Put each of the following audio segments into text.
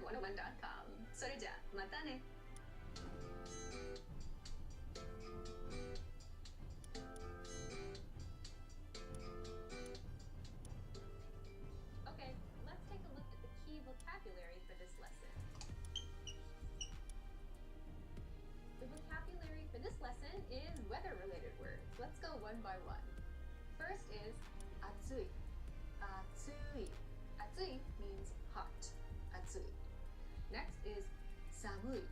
palworld101.com それじゃまたね Okay, let's take a look at the key vocabulary for this lesson. The vocabulary for this lesson is weather-related words. Let's go one by one. First is 暑い 暑い 暑い means hot 暑い Next is 寒い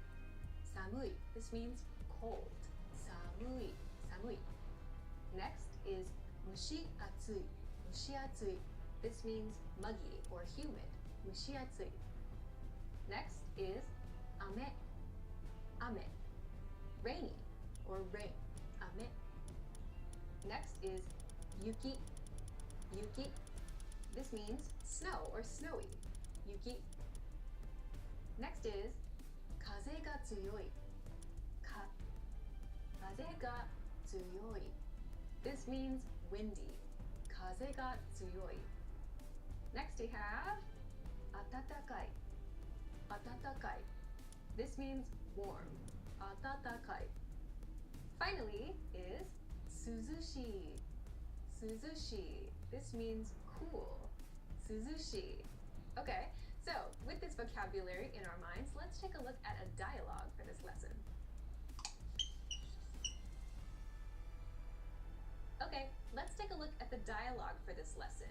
寒い This means cold 寒い 寒い Next is 蒸し暑い 蒸し暑い This means muggy or humid 蒸し暑い Next is 雨 雨 rainy or rain 雨 Next is 雪 yuki This means snow or snowy 雪 Next is 風が強い風が強い This means windy 風が強い Next we have 暖かい暖かい This means warm 暖かい Finally is 涼しい涼しい This means cool 涼しい Okay, so with this vocabulary in our minds, let's take a look at a dialogue for this lesson. Okay, let's take a look at the dialogue for this lesson.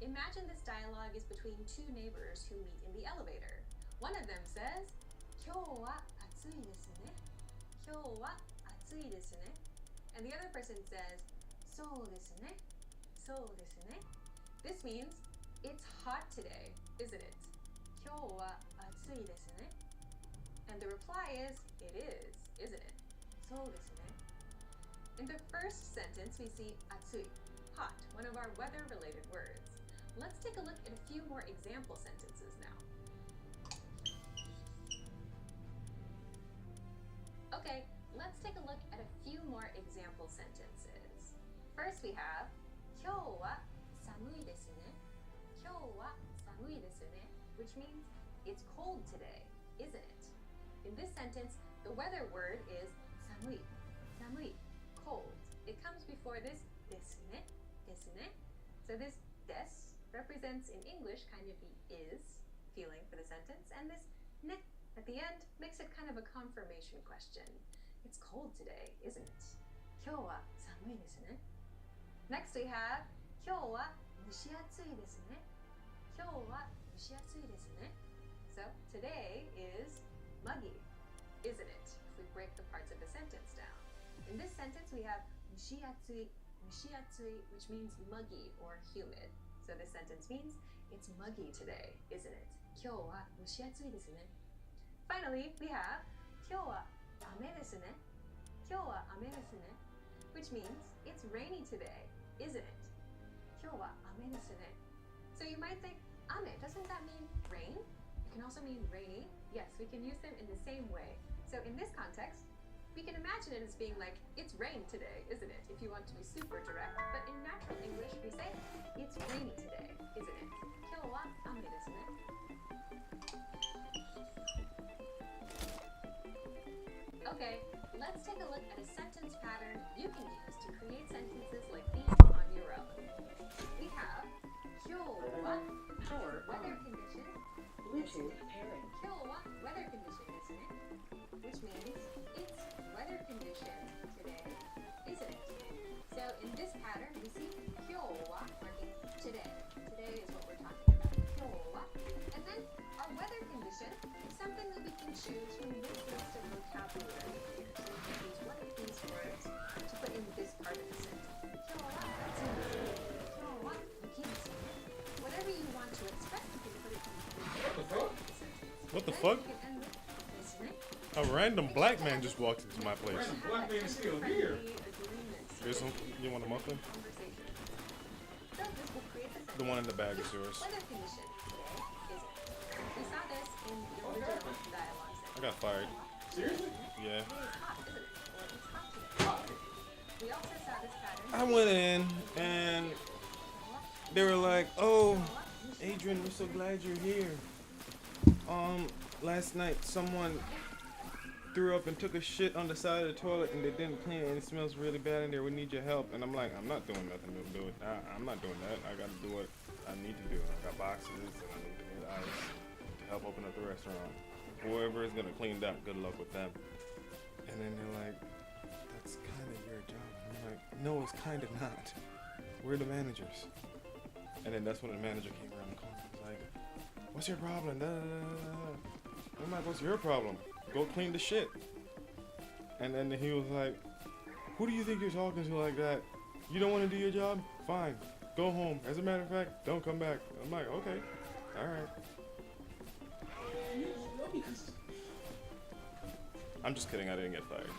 Imagine this dialogue is between two neighbors who meet in the elevator. One of them says, 今日は暑いですね今日は暑いですね And the other person says, そうですねそうですね This means, it's hot today, isn't it? 今日は暑いですね And the reply is, it is, isn't it? そうですね In the first sentence, we see 暑い hot, one of our weather-related words. Let's take a look at a few more example sentences now. Okay, let's take a look at a few more example sentences. First we have 今日は寒いですね今日は寒いですね which means it's cold today, isn't it? In this sentence, the weather word is 寒い 寒い cold. It comes before this ですねですね So this です represents in English kind of the is feeling for the sentence, and this ね at the end makes it kind of a confirmation question. It's cold today, isn't it? 今日は寒いですね Next we have 今日は蒸し暑いですね今日は蒸し暑いですね So today is muggy, isn't it? If we break the parts of the sentence down. In this sentence we have 蒸し暑い which means muggy or humid. So this sentence means it's muggy today, isn't it? 今日は蒸し暑いですね Finally, we have 今日は雨ですね今日は雨ですね which means it's rainy today, isn't it? 今日は雨ですね So you might think, 雨, doesn't that mean rain? It can also mean rainy. Yes, we can use them in the same way. So in this context, we can imagine it as being like, it's rain today, isn't it? If you want to be super direct. But in natural English, we say, it's rainy today, isn't it? 今日は雨ですね Okay, let's take a look at a sentence pattern you can use to create sentences like these on your own. We have 今日は Power weather on. condition Bluetooth pairing. 今日は weather condition ですね which means it's weather condition today, isn't it? So in this pattern, we see 今日は marking today. Today is what we're talking about. 今日は And then our weather condition is something that we can choose from this list of vocabulary here. So we can use one of these words to put in this part of the sentence. 今日は暑いですね今日は雪ですね Whatever you want to express, you can put it in the part of the sentence. What the Then fuck? you can end with ですね A random black man just walked into my place. Random black man is still here. Here's some, you want a muffin? The one in the bag is yours. Weather condition today is we saw this in the original dialogue I section. got fired. Seriously? Yeah. Today is hot, isn't it? Or it's hot today. We also saw this pattern. I went in and they were like, oh, Adrian, we're so glad you're here. Last night someone threw up and took a shit on the side of the toilet and they didn't clean it and it smells really bad in there. We need your help. And I'm like, I'm not doing nothing to do it. I'm not doing that. I gotta do what I need to do. I got boxes and I need to get ice to help open up the restaurant. Whoever is gonna clean that, good luck with them. And then they're like, that's kind of your job. And I'm like, no, it's kind of not. We're the managers. And then that's when the manager came around the corner. He's like, what's your problem? Da, da, da, da. I'm like, what's your problem? Go clean the shit. And then he was like, who do you think you're talking to like that? You don't want to do your job? Fine. Go home. As a matter of fact, don't come back. I'm like, okay. Alright. I'm just kidding, I didn't get fired.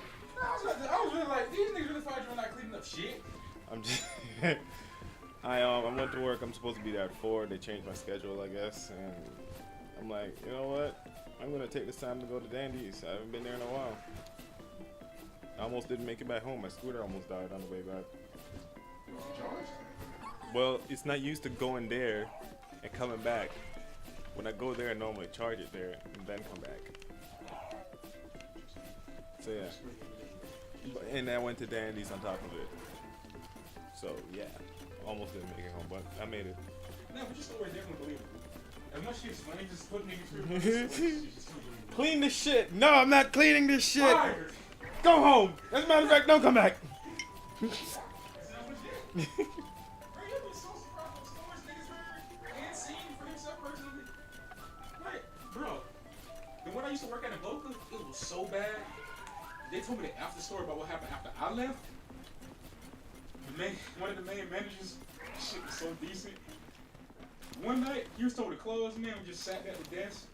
I was really like, these niggas really fired you for not cleaning up shit. I'm just I went to work, I'm supposed to be there at 4, they changed my schedule I guess, and I'm like, you know what? I'm gonna take this time to go to Dandy's. I haven't been there in a while. I almost didn't make it back home. My scooter almost died on the way back. Well, it's not used to going there and coming back. When I go there, I normally charge it there and then come back. So yeah. And I went to Dandy's on top of it. So yeah, almost didn't make it home, but I made it. No, but your story is definitely believable. As much shit is funny, just put niggas through. Clean the shit. No, I'm not cleaning this shit. Fired. Go home. As a matter of fact, don't come back. Bro, you been so surprised with stories niggas heard and seen for himself personally. Like, bro, the one I used to work at in Boca, it was so bad. They told me the after story about what happened after I left. One of the main managers, shit was so decent. One night, he was told to close, man, we just sat at the desk,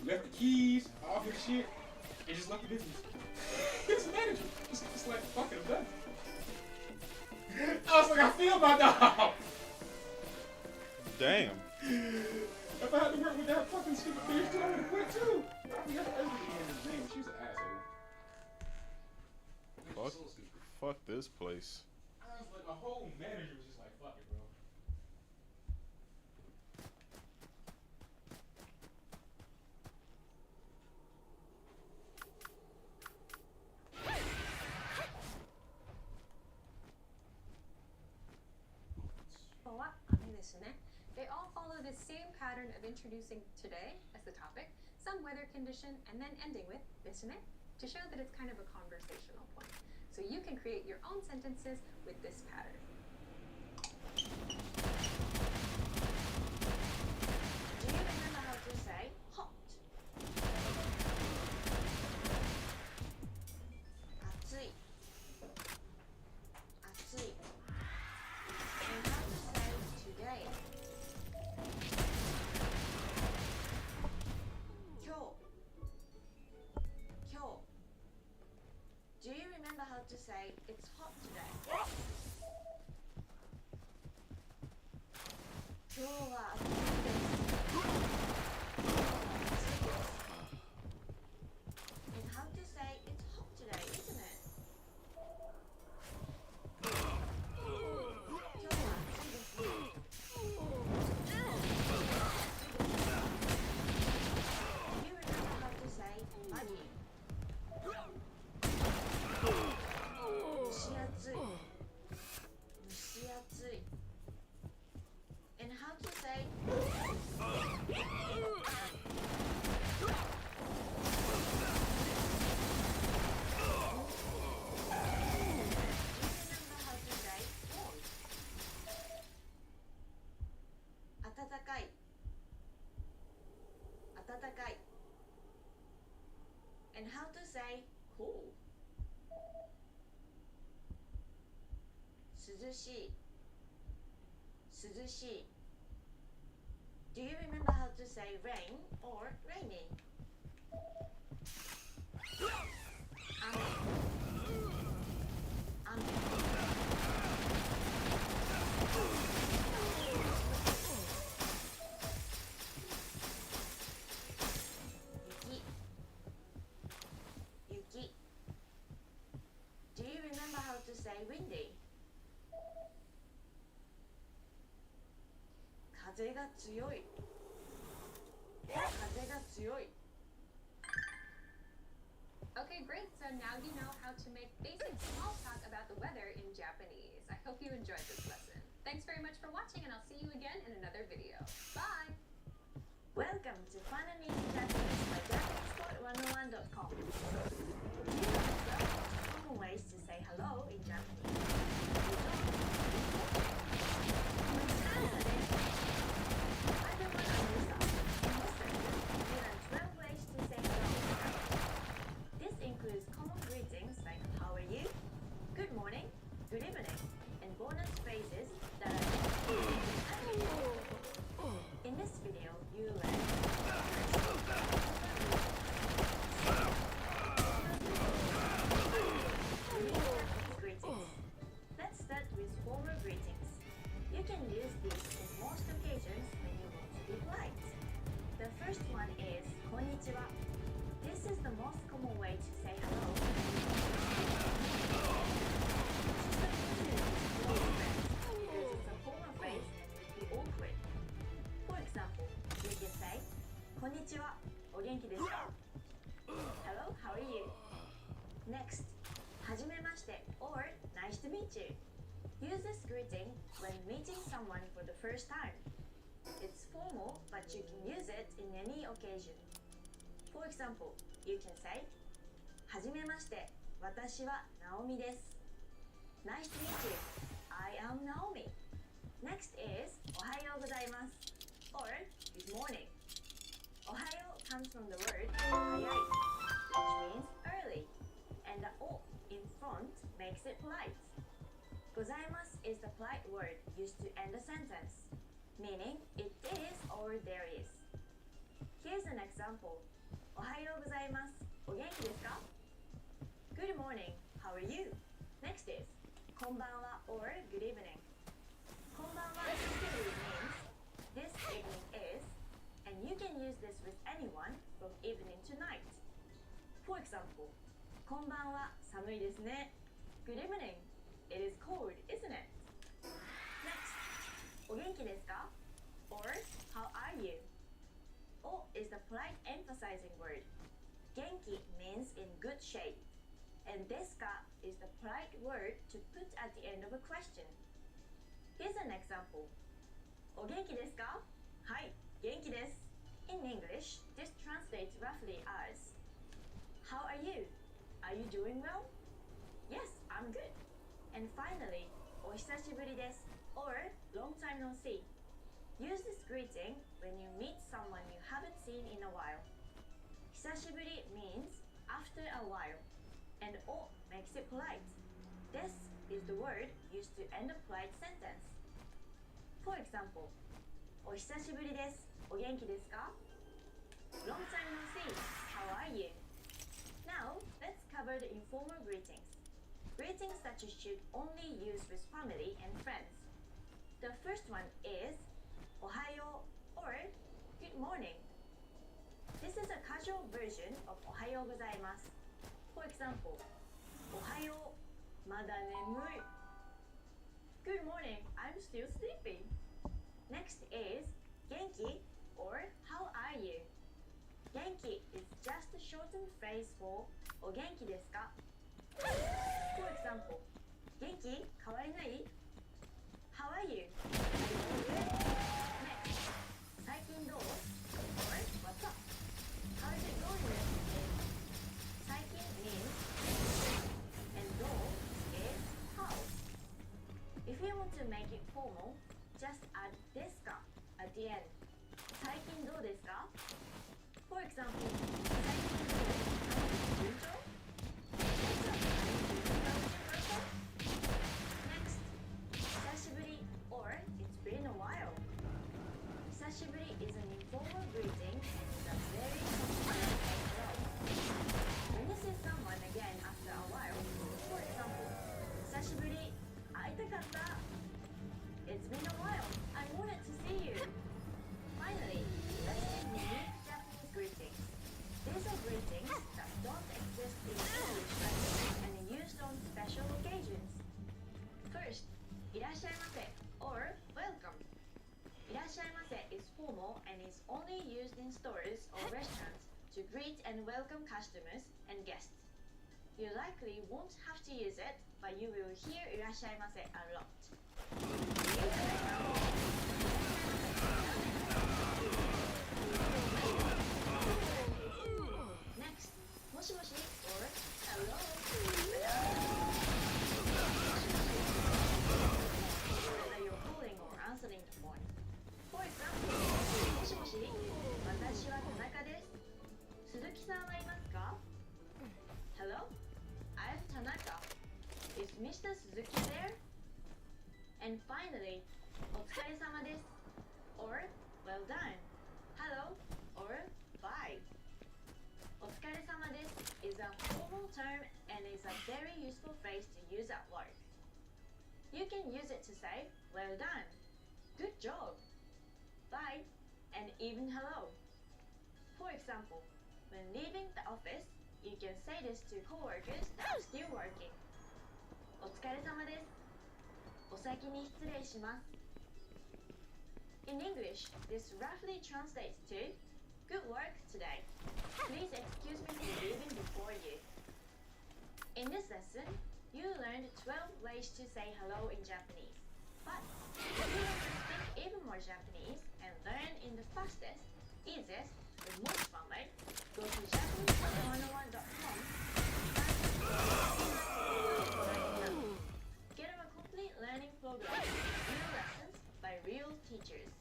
left the keys, all his shit, and just left the business. He was the manager. Just like, fuck it, I'm done. I was like, I feel my dog. Damn. If I had to work with that fucking stupid bitch, then I would have quit too. I mean, that's everything in his name. She was an asshole. Fuck, So stupid. fuck this place. I was like, a whole manager was just like, fuck it, bro. They all follow the same pattern of introducing today as the topic, some weather condition, and then ending with desune to show that it's kind of a conversational point. So you can create your own sentences with this pattern. Do you remember how to say hot? Atsui. Atsui. And how to say today? Kyou. Kyou. Do you remember how to say it's hot today? 今日は暑いです。And how to say it's hot today, isn't it? 今日は暑いです。Do you remember how to say muggy? 蒸し暑い。蒸し暑い。And how to say warm? 暖かい。暖かい。And how to say cool? 涼しい。涼しい。Do you remember how to say rain or rainy? 雨。雨。雪。雪。Do you remember how to say windy? 風が強い。風が強い Okay, great. So now you know how to make basic small talk about the weather in Japanese. I hope you enjoyed this lesson. Thanks very much for watching, and I'll see you again in another video. Bye! Welcome to Fun and Easy Japanese by JapanesePod101.com. Do you know the common ways to say hello in Japanese? This includes common greetings like how are you, good morning, good evening, and bonus phrases that are in this video, you learn greetings. Let's start with formal greetings. You can use these in most occasions when you want to be polite. The first one is konnichiwa. This is the most common way to say hello. Because it's a formal phrase and would be awkward. For example, you can say, こんにちは、お元気ですか? Hello, how are you? Next, はじめまして or nice to meet you. Use this greeting when meeting someone for the first time. It's formal, but you can use it in any occasion. For example, you can say, はじめまして、私はナオミです. Nice to meet you. I am Naomi. Next is おはようございます or good morning. おはよう comes from the word 早い which means early, and the o in front makes it polite. ございます is the polite word used to end a sentence, meaning it is or there is. Here's an example. おはようございます。お元気ですか? Good morning. How are you? Next is こんばんは or good evening. こんばんは literally means this evening is, and you can use this with anyone from evening to night. For example, こんばんは寒いですね. Good evening. It is cold, isn't it? Next, お元気ですか? or how are you? O is the polite emphasizing word. 元気 means in good shape. And ですか is the polite word to put at the end of a question. Here's an example. お元気ですか? はい、元気です. In English, this translates roughly as How are you? Are you doing well? Yes, I'm good. And finally, お久しぶりです or long time no see. Use this greeting when you meet someone you haven't seen in a while. 久しぶり means after a while, and お makes it polite. This is the word used to end a polite sentence. For example, お久しぶりです。お元気ですか? Long time no see. How are you? Now, let's cover the informal greetings. Greetings that you should only use with family and friends. The first one is おはよう or good morning. This is a casual version of おはようございます. For example, おはよう、まだ眠い. Good morning, I'm still sleeping. Next is 元気 or how are you? 元気 is just a shortened phrase for お元気ですか? For example, 元気変わりない? How are you? Next, 最近どう? or what's up? How is it going with you? 最近 means and どう is how. If you want to make it formal, just add ですか at the end. 最近どうですか? For example, 最近どう? 順調? Next, 久しぶり or it's been a while. 久しぶり is an informal greeting and is a very common way. When you see someone again after a while, for example, 久しぶり会いたかった. It's been a while. I wanted to see you. Finally, let's do unique Japanese greetings. This formal and is only used in stores or restaurants to greet and welcome customers and guests. You likely won't have to use it, but you will hear いらっしゃいませ a lot. Next, もしもし or hello. Whether you're calling or answering the phone. For example, もしもし、私は田中です。鈴木さんはいますか？ Hello, I'm Tanaka. Is Mr. Suzuki there? And finally, お疲れ様です or well done. Hello or bye. お疲れ様です is a formal term and is a very useful phrase to use at work. You can use it to say well done, good job, bye, and even hello. For example, when leaving the office, you can say this to coworkers that are still working. お疲れ様です。お先に失礼します。In English, this roughly translates to good work today. Please excuse me for leaving before you. In this lesson, you learned 12 ways to say hello in Japanese. But if you want to speak even more Japanese and learn in the fastest, easiest, and most fun way, go to Japanese101.com. Get a complete learning program with real lessons by real teachers.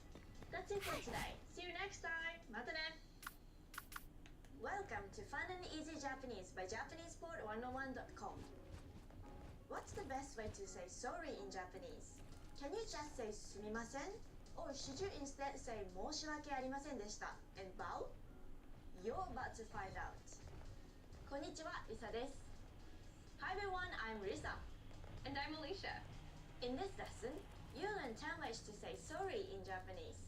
That's it for today. See you next time. またね. Welcome to Fun and Easy Japanese by Japaneseport101.com. What's the best way to say sorry in Japanese? Can you just say すみません? Or should you instead say 申し訳ありませんでした and bow? You're about to find out. こんにちは、リサです. Hi everyone, I'm Risa. And I'm Alicia. In this lesson, you'll learn 10 ways to say sorry in Japanese.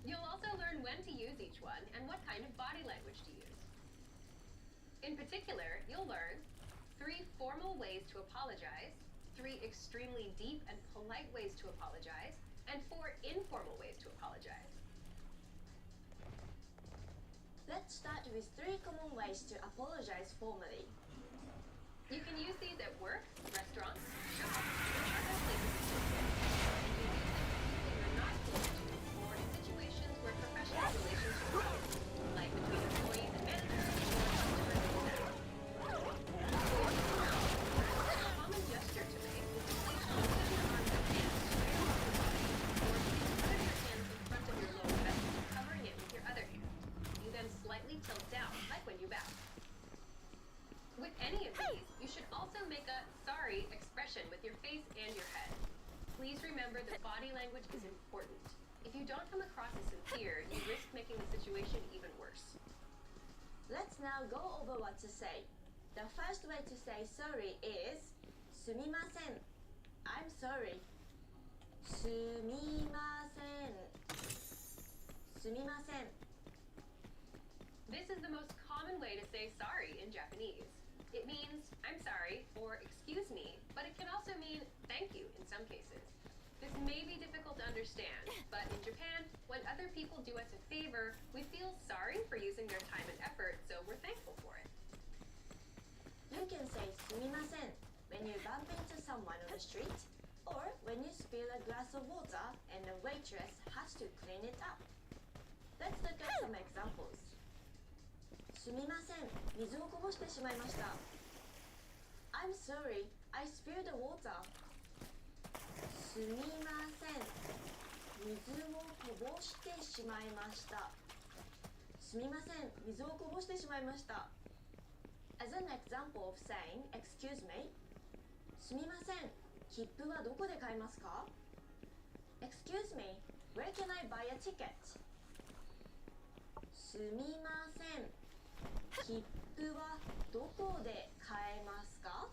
You'll also learn when to use each one and what kind of body language to use. In particular, you'll learn 3 formal ways to apologize, 3 extremely deep and polite ways to apologize, and 4 informal ways to apologize. Let's start with 3 common ways to apologize formally. You can use these at work, restaurants, shops, or other places of business. And you use them when you're not close to or in situations where professional relations are close, like between employees and managers or customers and staff. A common gesture to make is to place both of your arms and hands straight above your body, or to use one of your hands in front of your lower belly, covering it with your other hand. You then slightly tilt down, like when you bow. With any of these, you should also make a sorry expression with your face and your head. Please remember that body language is important. If you don't come across as sincere, you risk making the situation even worse. Let's now go over what to say. The first way to say sorry is すみません. I'm sorry. すみません. すみません. This is the most common way to say sorry in Japanese. It means I'm sorry or excuse me, but it can also mean thank you in some cases. This may be difficult to understand, but in Japan, when other people do us a favor, we feel sorry for using their time and effort, so we're thankful for it. You can say すみません when you bump into someone on the street, or when you spill a glass of water and the waitress has to clean it up. Let's look at some examples. すみません、水をこぼしてしまいました。I'm sorry, I spilled the water. すみません、水をこぼしてしまいました。すみません、水をこぼしてしまいました。As an example of saying, excuse me, すみません、切符はどこで買いますか？ Excuse me, where can I buy a ticket? すみません、切符はどこで買えますか？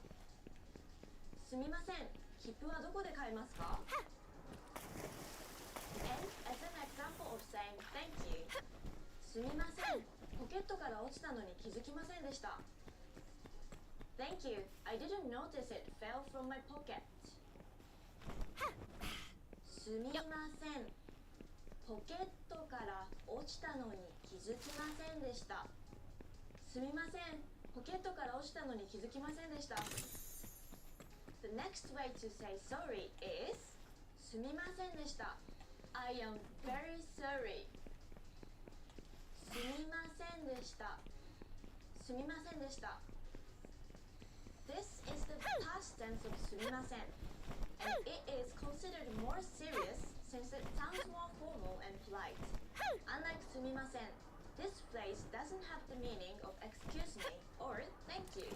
すみません、切符はどこで買えますか？ And as an example of saying thank you, すみません、ポケットから落ちたのに気づきませんでした。Thank you, I didn't notice it fell from my pocket. すみません、ポケットから落ちたのに気づきませんでした。すみません、ポケットから落ちたのに気づきませんでした。The next way to say sorry is すみませんでした。I am very sorry. すみませんでした。すみませんでした。This is the past tense of すみません and it is considered more serious since it sounds more formal and polite. Unlike すみません, this phrase doesn't have the meaning of excuse me or thank you.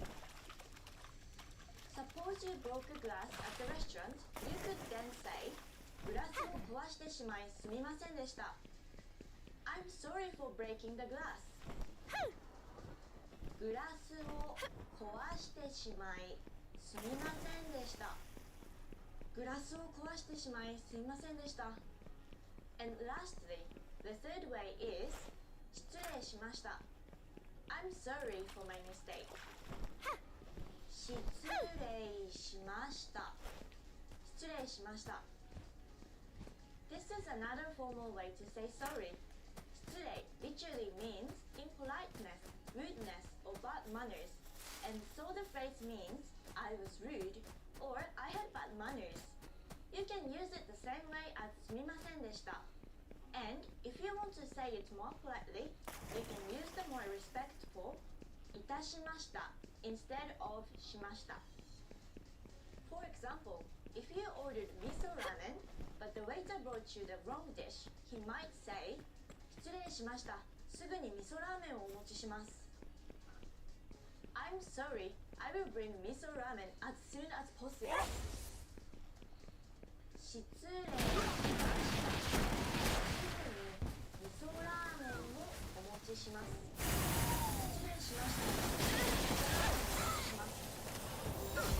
Suppose you broke a glass at the restaurant, you could then say グラスを壊してしまいすみませんでした。I'm sorry for breaking the glass. グラスを壊してしまいすみませんでした。グラスを壊してしまいすみませんでした。And lastly, the third way is 失礼しました。I'm sorry for my mistake. 失礼しました。失礼しました。This is another formal way to say sorry. 失礼 literally means impoliteness, rudeness, or bad manners, and so the phrase means I was rude or I had bad manners. You can use it the same way as すみませんでした。And if you want to say it more politely, you can use the more respectful いたしました instead of しました。For example, if you ordered miso ramen, but the waiter brought you the wrong dish, he might say 失礼しました。すぐに味噌ラーメンをお持ちします。I'm sorry, I will bring miso ramen as soon as possible. 失礼しました。すぐに味噌ラーメンをお持ちします。失礼しました。味噌ラーメンをお持ちします。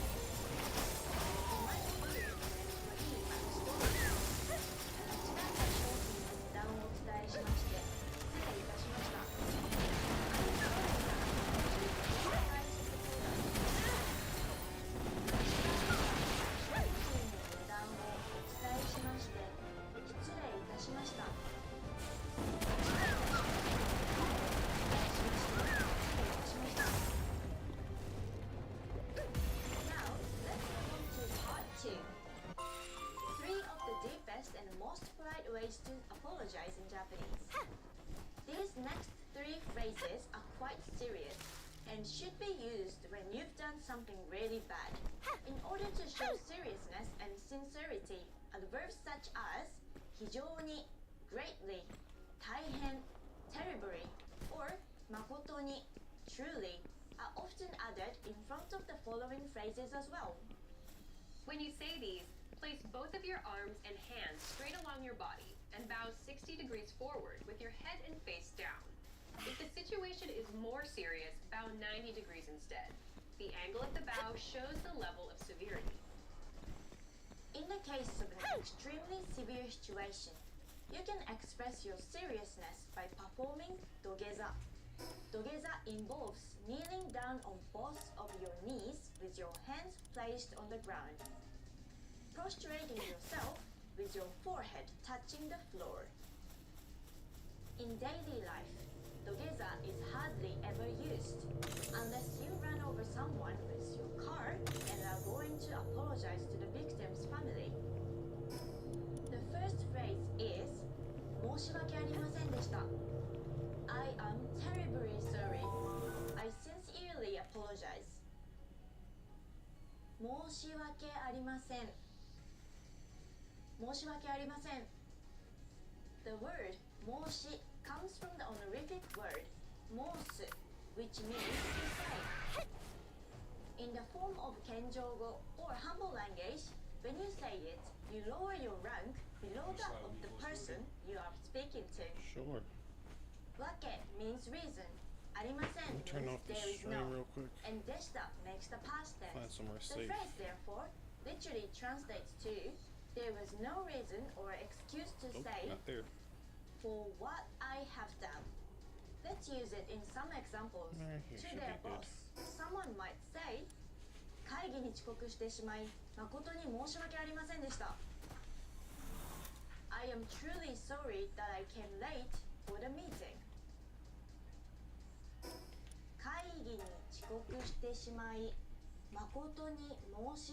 Ways to apologize in Japanese. These next three phrases are quite serious and should be used when you've done something really bad. In order to show seriousness and sincerity, adverbs such as 非常に greatly, 大変 terribly, or 誠に truly are often added in front of the following phrases as well. When you say these, place both of your arms and hands straight along your body and bow 60 degrees forward with your head and face down. If the situation is more serious, bow 90 degrees instead. The angle of the bow shows the level of severity. In the case of an extremely severe situation, you can express your seriousness by performing dogeza. Dogeza involves kneeling down on both of your knees with your hands placed on the ground. Prostrating yourself with your forehead touching the floor. In daily life, dogeza is hardly ever used unless you run over someone with your car and are going to apologize to the victim's family. The first phrase is 申し訳ありませんでした。I am terribly sorry. I sincerely apologize. 申し訳ありません。申し訳ありません。The word 申し comes from the honorific word 申す which means to say. In the form of 謙譲語 or humble language, when you say it, you lower your rank below that of the person you are speaking to. Sure. わけ means reason. ありません Turn means off the there is stream no. real quick. And でした makes the past tense. Find somewhere The safe. phrase therefore literally translates to there was no reason or excuse to Nope, say not there. for what I have done. Let's use it in some examples. Here To should their be good. boss, someone might say 会議に遅刻してしまい誠に申し訳ありませんでした。I am truly sorry that I came late for the meeting. 会議に遅刻してしまい誠に申し